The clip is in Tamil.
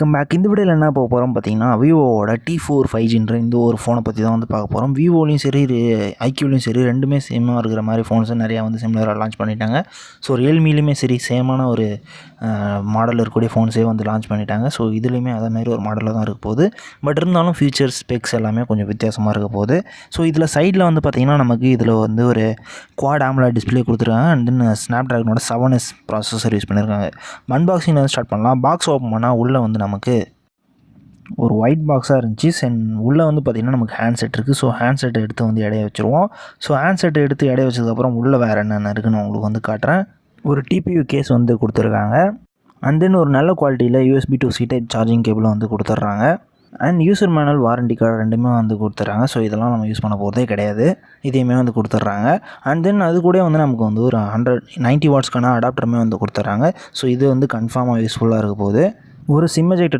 Come back. இந்த வீடியோவில் என்ன பார்க்க போகிறோம் பார்த்தீங்கன்னா, விவோவோட T4 5Gன்ற இந்த ஒரு ஃபோனை பற்றி தான் வந்து பார்க்க போகிறோம். விவோலையும் சரி ஐக்யூலையும் சரி ரெண்டுமே சேமாக இருக்கிற மாதிரி ஃபோன்ஸை நிறையா வந்து சிமிலராக லான்ச் பண்ணிட்டாங்க. ஸோ ரியல்மிலையுமே சரி சேமான ஒரு மாடல் இருக்கக்கூடிய ஃபோன்ஸே வந்து லான்ச் பண்ணிட்டாங்க. ஸோ இதுலேயுமே அதே மாதிரி ஒரு மாடலில் தான் இருக்க போகுது. பட் இருந்தாலும் ஃபீச்சர்ஸ் ஸ்பெக்ஸ் எல்லாமே கொஞ்சம் வித்தியாசமாக இருக்க போகுது. ஸோ இதில் சைடில் வந்து பார்த்திங்கன்னா நமக்கு இதில் வந்து ஒரு குவாட் AMOLED டிஸ்பிளே கொடுத்துருக்காங்க. அண்ட் தென் ஸ்னாப்ட்ராகனோட 7S ப்ராசஸர் யூஸ் பண்ணியிருக்காங்க. அன்பாக்சிங் வந்து ஸ்டார்ட் பண்ணலாம். பாக்ஸ் ஓப்பன் பண்ணால் உள்ளே வந்து நமக்கு ஒரு ஒயிட் பாக்ஸாக இருந்துச்சு. உள்ளே வந்து பார்த்திங்கன்னா நமக்கு ஹேண்ட்செட் இருக்குது. ஸோ ஹேண்ட்செட்டை எடுத்து வந்து எடைய வச்சுருவோம். ஸோ ஹேண்ட்செட்டை எடுத்து எடைய வச்சதுக்கப்புறம் உள்ளே வேறு என்னென்ன இருக்குன்னு உங்களுக்கு வந்து காட்டுறேன். ஒரு TPU கேஸ் வந்து கொடுத்துருக்காங்க. அண்ட் தென் ஒரு நல்ல குவாலிட்டியில் USB to C type charging கேபிளும் வந்து கொடுத்துட்றாங்க. And user manual warranty card ரெண்டுமே வந்து கொடுத்துட்றாங்க. ஸோ இதெல்லாம் நம்ம யூஸ் பண்ண போகிறதே கிடையாது. இதையுமே வந்து கொடுத்துட்றாங்க. அண்ட் தென் அது கூட வந்து நமக்கு வந்து ஒரு 190 வாட்ஸ்க்கான அடாப்டருமே வந்து கொடுத்துட்றாங்க. ஸோ இது வந்து கன்ஃபார்மாக யூஸ்ஃபுல்லாக இருக்க போகுது. ஒரு சிம் எஜெக்டர்